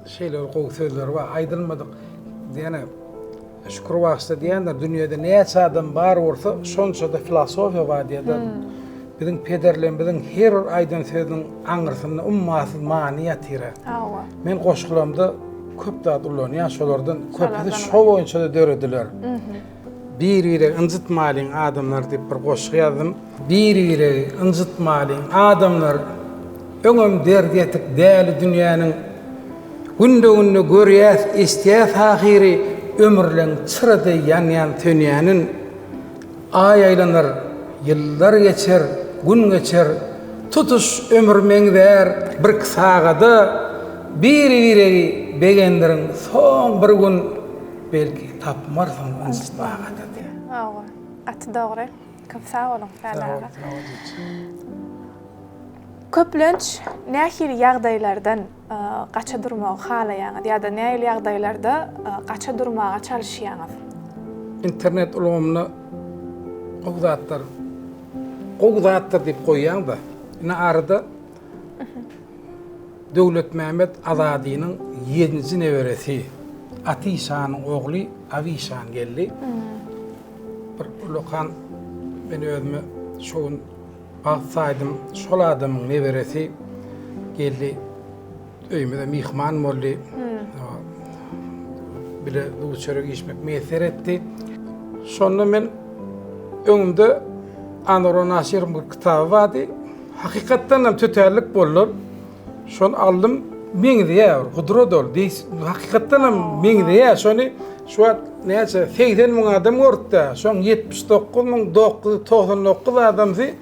şeyler, gowy sözleri var, aýdylmadyk. Diýene şükür wagtda diýenler dünýede näçe adam bar bolsa, şonça da filosofiýa bar diýerler. Biziň pederlerim, biziň her aýdan sözüň aňyrsyny ummasyz many ýatyra. Men goşgulamda köp zat ulanýar, şolardan köpüsi şo boýunça da dörediler. Bir-biri incitmalyň adamlar diýip bir goşgy ýazdım. Bir-biri incitmalyň adamlar öňüm derdiýetik däli dünýäniň günde-günde görýäs, istiyas ahiri ömürleň çyrady ýanýan tönýänin ay aýlanar, ýyllar geçer, gün geçer, tutuş ömür meňder bir sagada bir-biri begendiriň soň bir gün belki tapmarsaň incitmagada. Atı dogry. Köp sağ olun. Köplenç nähili ýagdaýlardan gaça durmagy halaýaňyz ýa-da nähili ýagdaýlarda gaça durmaga çalışýaňyz? internet ulumunu Qowzatlar dip qoýýan da. Ine arada Döwlet Mehmet Azadynyň 7-nji neweresi Atîşanyň ogly Awîşan geldi. Bir ulokan ben özüme şoň bagsaýdym, şol adamyň neweresi geldi. Öýmede mihman boldy. Bile duçarag işmek meser etdi. Şonda men öňümde Anwar Nasir'in bir kitabı vardı. Hakikatdan hem töterlik bollar. Şonu aldım, meňde ýa, gudrat ol. Hakikatdan hem meňde ýa, şonu şu an näçe 80.000 adam gördi. Şoň 79.999 adamdy.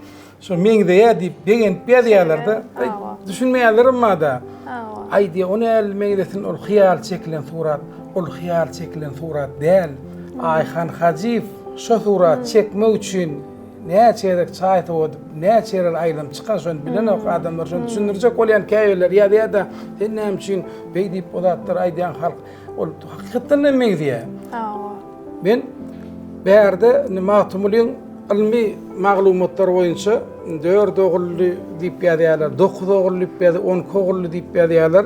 Şo meňde ýa diýip beýen ýalarda düşünmeýärlerim da. Ay diýe onu el meňdesin ol hyýal çekilen surat, ol hyýal çekilen surat däl. Ayhan Hajif şo surat çekmek üçin näçelik çaýty bodup, näçeler aýlym çykan şonu bilen ok adamlar şonu düşündirjek bolýan käýerler ýa-da sen näme üçin beýdip bolatlar aýdýan halk ol hakykatdan näme Ben bäerde Mahtumlyň ilmi maglumatlar boýunça 4 ogully diýip ýaýarlar, 9 ogully diýip ýaýarlar, 10 ogully diýip ýaýarlar.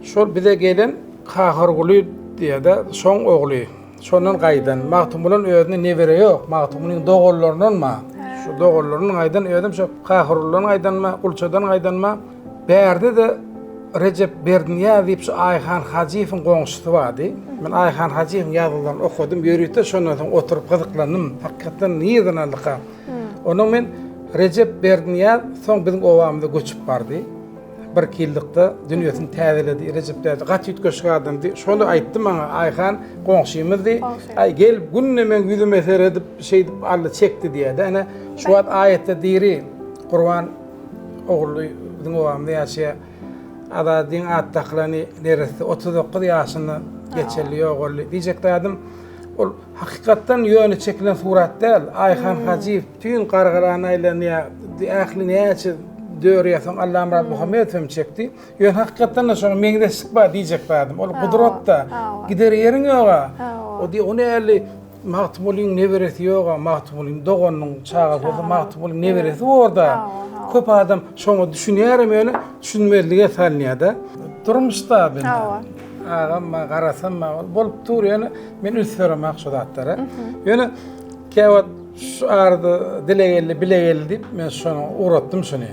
Şol bize gelen Kahırguly diýede soň ogly. Şondan gaýdan Mahtumlyň özüne nebere ýok, Mahtumlyň dogullaryndan ma. Şu dogullaryndan gaýdan öýdüm şo Kahırgulyň gaýdanma, Gulçadan gaýdanma. Bäerde de Recep Berdinýa diýip şu Ayhan Hajifyň goňşusy bardy. Men Ayhan Hajifyň ýazgylaryny okudym, ýörükde şondan soň oturup gyzyklandym. Hakykatdan niýeden aldyka. Onuň men Recep Berdinýa soň biziň owamyzda göçüp bardy. Bir kildikde dünýäsini täzeledi, Recep dedi, gaty ütgeşik adamdy. Şonu aýtdym maňa Ayhan goňşymyzdy. Ay gel günne men ýüzüme seredip şey dip Allah çekdi diýdi. Ana şu wagt aýetde diýri Qur'an ogly biziň owamyzda ýaşaýa Azadyň atdaklany neresi 39 ýaşyny geçerli ýogurly diýjekdi adam. Ol hakykatdan ýöne çekilen surat däl. Ayhan Hajif tüýün gargarany aýlanýa, ähli näçe döwriýäsiň Allah'ım Rabb Muhammed'im çekdi. Ýön hakykatdan da şonu meňde sıkba diýjek adam. Ol gudratda gider ýeriň ýoga. O di onu äli Mahtumlyň neweresi ýoga, Mahtumlyň doganyň çaga bolsa Mahtumlyň neweresi orada. Köp adam şonu düşünýärem ýöne düşünmezlige salnýa-da. Durmuşda ben. Agam garasam bolup dur ýöne men üsferem maksudatlary. Ýöne käwat şu arada dilegelli bilegelli diýip men şonu uğratdym şonu.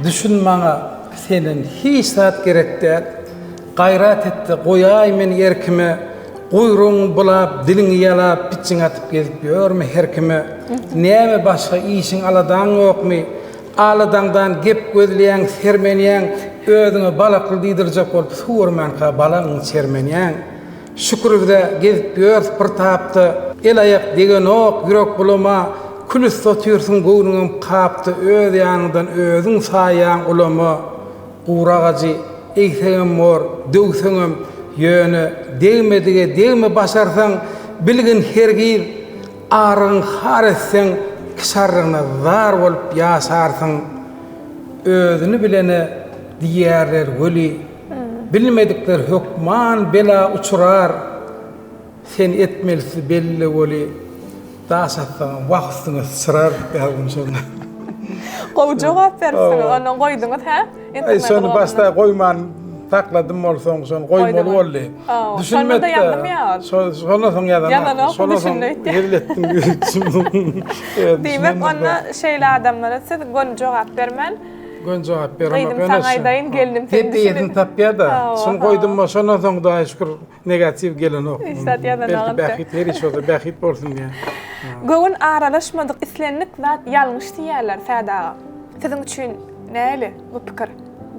Düşün maňa senin hiç saat gerek däl. Gaýrat etdi, goýaý men erkime, goýruň bulap, diliňi ýalap, piçiň atyp gezip ýörme herkime. Näme başga işiň aladan ýokmy? Aladangdan gep gözleýän, sermenýän, özüňe balakly diýdirjek bolup suwurmanka balaň sermenýän. Şükürde gezip ýör bir tapdy. El ayak degen ok, ýürek bulama, külüs tutýursyň göwnüňem kapdy, öz ýanyňdan özüň saýan ulama, guragaji, eýsegem mor, döwseňem ýöne, degme başarsaň, bilgin hergir, arın har etseň, kisarrygyna zar bolup ýaşarsyň, özüni bilene diýerler göli, bilmedikler hukman bela uçurar, sen etmelisi belli oli daşatdan wagtyny sırar ýazgym şonu. Gow jogap bersin, onu goýdyňyz ha? Ay şonu başta goýman takladym bolsoň şonu goýmaly boldy. Düşünmedi. Şonu soň ýadan. Şonu soň ýerletdim ýürüçüm. Diýmek onda şeýle adamlara siz goň jogap bermen. Goň jogap bermek. Gaýdym saňaýdaýyn geldim sen. Diýedin tapýar da. Şonu goýdym ma şonu soň da şükür negativ gelen ok. İşte ýadan aldy. Bähit heri şoda bähit bolsun diýe. Göwün aralaşmadyk islenlik zat ýalňyş diýerler Fäda. Siziň üçin näli bu pikir?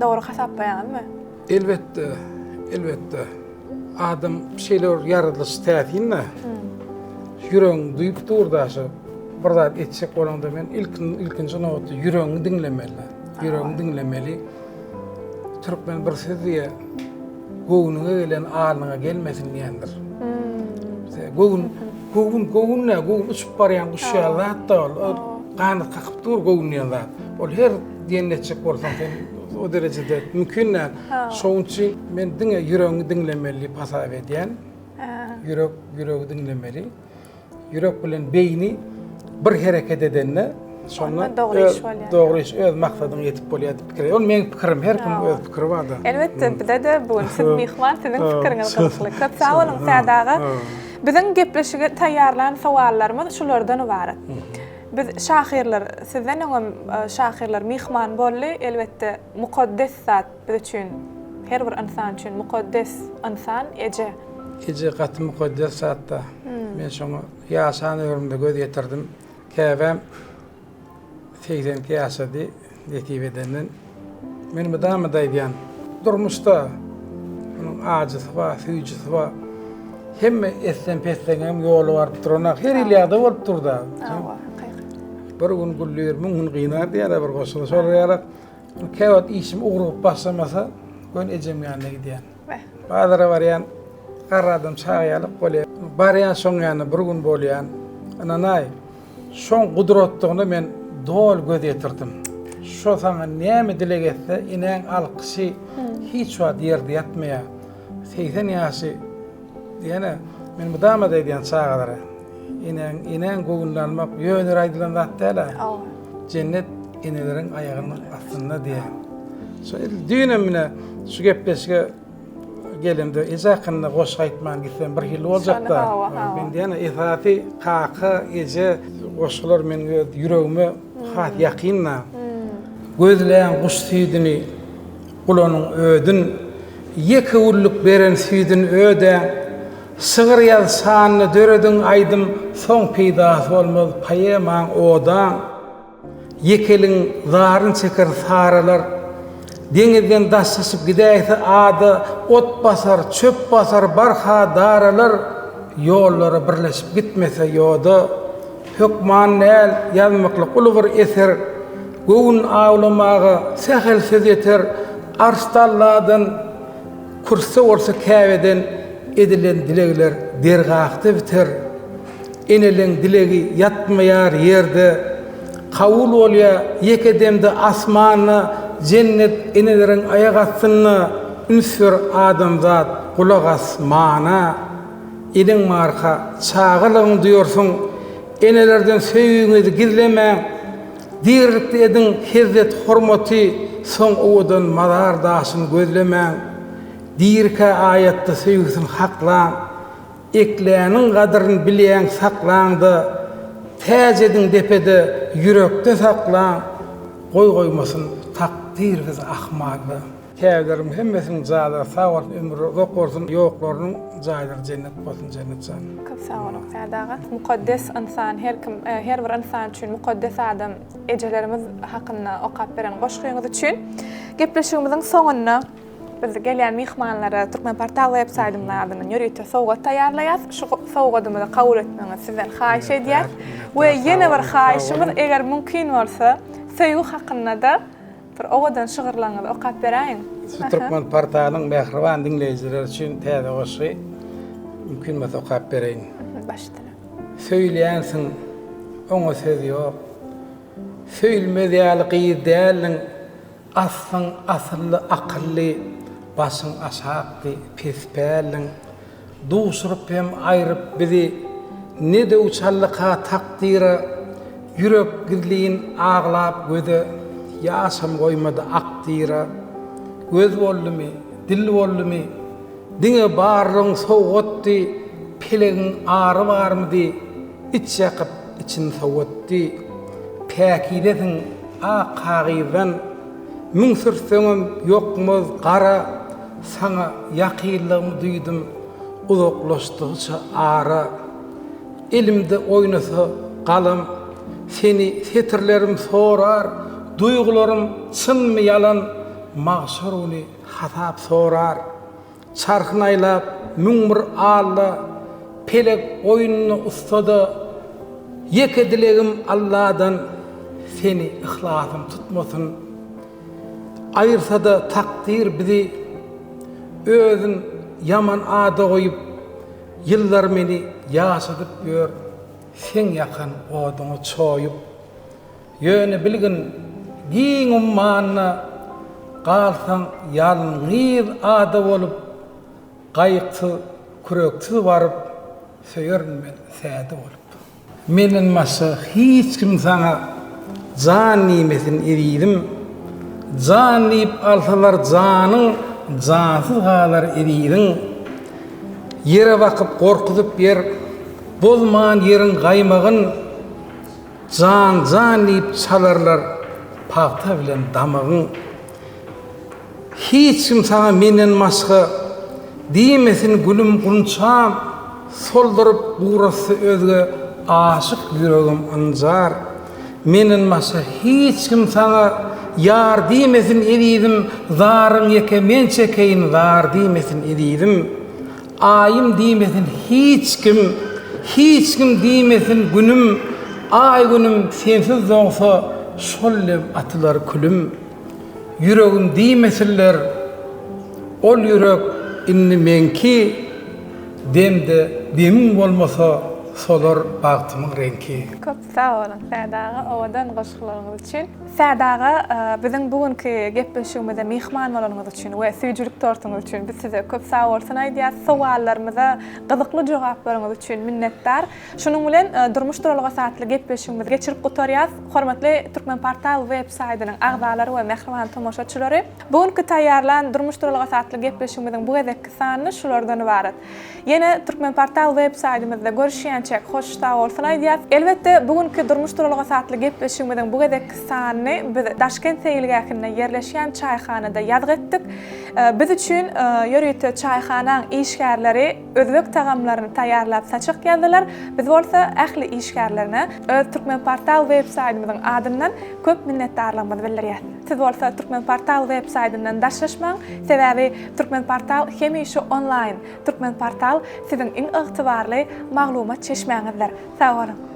Dogry hasaplanýarmy? Elbette. Adam şeyler yaradylış täsirine. Ýüregiň duýup durdaşy bir zat etjek bolanda men ilkinji noty ýüregiňi dinlemeli. Ýüregiňi dinlemeli. Türkmen bir söz diýe, göwnüňe gelen alyňa gelmesin diýendir. Göwün uçup barýan guşýar zat da ganyp kakyp dur göwnüň zat. Ol her diýenetjek bolsaň sen o derecede mümkün. Şoň üçin men diňe ýüregiňi dinlemeli pasap edýän. yürek dinlemeli. Yürek bilen beyni bir hareket edenne sonra doğru iş öz maksadyna yetip bolýar pikir. Ol meniň pikirim, her kim öz pikiri bar da. Elbette, bizde bu siz mihman sizin pikiriňiz gysly. Köp sag bolun Sadaga. Biziň gepleşige taýýarlan sowallarymyz şulardan ibaret. Biz şahirler, sizden öňem şahirler mihman bolly, elbette mukaddes zat biz üçin, her bir insan üçin mukaddes insan eje. Eje gaty mukaddes zatda. Men şoňa ýaşan ömrümde göz ýetirdim. Käbem 80 ýaşady, ýetibedenden men madama daýdýan durmuşda onuň ajizy bar, süýjüsi bar. Hemme eslen pesleňem ýoly baryp durnak, her ýerde bolup durda. Bir gün güllür, min gün gıynar diýär bir goşuly. Şol ýaly käwat işim uğrup başlamasa, gün ejem ýanyna gidýän. Bazara barýan, garradym çaýalyp bolýar. Barýan soň ýany bir gün bolýan. Ananay, şoň gudratdygyny men dol göz ýetirdim. Şo saňa näme dilek etse, inen alqysy hiç wagt ýerde ýatmaýar. 80 ýaşy diýene men mudama diýen çağlara. İnen gogunlanmak ýöner aýdylan zat däl. Cennet ineleriň aýagynyň astynda diýär. Şo düýnemine şu gepleşige gelimde izakynda goş aýtman gitsem bir ýyl boljak da. Men diýene ifaty qaqa eje goşlar men ýüregime hat ýaqynla gözleýän guş süýdini ulanyň ödün ýeke ulluk beren süýdin öde sığır ýal sanyny döredin aýdym soň peýdasy bolmaz paýamaň odan ýekeliň zaryn çeker saralar deňizden daşlaşyp gidäýse ady ot basar çöp basar barha daralar ýollary birleşip gitmese ýoda hukman näl ýazmakly ulugr eser göwün awlamagy sähelsiz ýeter arstallardan kursa bolsa käbeden edilen dilekler dergaqty biter. Eneleň dilegi yatmaýar ýerde kawul bolýar, ýekedemde asmany, cennet eneleriň aýak astyny ünsür adamzat kulak asmana. Ediň marka çağılyň diýorsuň, enelerden söýüňizi gizlemäň. Dirlikde ediň hezret hormaty, soň owadan madar daşyny gözlemäň. Dirke ayetde söýgüsün haklan, ekläniň gadryny bilýän saklaňdy, täjedin depede yürekde saklan, goýmasyn takdir biz ahmagy. Käwlerim hemmesini jaýlar, sawat ömrü gokursun, ýoklaryň jaýlar cennet bolsun, cennet jan. Köp sag bolun Sadaga. Mukaddes insan, her bir insan üçin mukaddes adam ejelerimiz hakynda okap beren goşgyňyz üçin gepleşigimiziň soňuna biz gelýän mihmanlara Türkmen Portal websaytyndan ýörüýte sowgat taýýarlaýas. Şu sowgatymyzy kabul etmeňizi sizden haýyş edýär. We ýene bir haýyşymyz eger mümkin bolsa, söýgü hakynda da bir owadan şygyrlaňyzy okap beräýin. Türkmen Portalynyň mehriban dinleýijileri üçin täze goşy mümkin bolsa okap beräýin. Başdyra. Söýleýänsiň, oňa söz ýok. Söýülmedýäl gyýdäliň aslyň asly akylly başyň aşakdy pespäliň duşurup hem aýryp bizi nede uçallyka takdira yürek gizliğin ağlap göze yaşam goýmady akdira göz boldymy dil boldymy diňe barlyň sowgatdy pelegiň ary barmydy iç ýakyp için sowgatdy päkidetiň aqagydan müň sürseňem ýokmaz gara sana ýakynlygymy duýdum uzaklaşdygyça ara elimde oýnasa galam seni setirlerim sorar duýgularym çynmy ýalan magşuruny hatap sorar çarhynaýlap müň bir alla pelek oýunyny ustada ýeke dilegim Allahdan seni ihlasym tutmasyn aýyrsa da takdir bizi özün yaman ada goýup ýyllar meni ýaşadyp ýör sen ýakan oduňy çoýup ýöne bilgin giň ummanyna galsaň ýalňyz ada bolup gaýykçy kürekçi baryp söyörün men säde bolup. Menen maşa hiç kim sana can nimetin eridim. Can nip alsalar canın cansız halar eridim. Yere bakıp korkutup yer bolman yerin gaymagın can nip çalarlar pakta bilen damagın. Hiç kim sana menen maşa diýmesin gülüm gunçam soldurup buğrası özge aşık yüregim anjar. Menen maşa hiç kim sana yar diýmesin edidim, zarın yeke men çekeyin zar diýmesin edidim. Ayım diýmesin hiç kim diýmesin günüm, ay günüm sensiz olsa şollem atılar külüm. Yüregim diýmesinler, ol yürek inni menki, demim bolmasa solar bagtymyň renki. Köp sağ olun Sadaga owadan goşuklarynız üçin. Sadaga biziň bugünkü gepleşigimizde mehman bolanyňyz üçin we süýjülük tortuňyz üçin biz size köp sağ bolsun aýdýar. Sowallarymyza gyzykly jogaplaryňyz üçin minnetdar. Şunuň bilen durmuş turalyga saatly gepleşigimizi geçirip gotarýas. Hormatly Türkmen Portal web saýtynyň agdalary we mehriban tomoşaçylary. Bugünkü taýýarlan durmuş turalyga saatly gepleşigimiziň bu gezekki sany şulardan ibaret. Ýene Türkmen Portal web saýtymyzda görüşýänçek hoş sağ bolsun aýdýar. Elbetde bugünkü durmuş turalyga saatly gepleşigimiziň bu gezekki sany biz Daşkent seýilgäkinde ýerleşýän çaýhanada ýazg etdik. Biz üçin ýörüýte çaýhanaň işgärleri özbek tagamlaryny taýýarlap saçyk geldiler. Biz bolsa ähli işgärlerine öz Türkmen Portal web saýtymyzyň adyndan köp minnetdarlygymyzy bildirýär. Siz bolsa Türkmen Portal web saýtyndan daşlaşmaň, sebäbi Türkmen Portal hemişe online. Türkmen Portal siziň iň ygtybarly maglumat çeşmeňizdir. Sağ olun.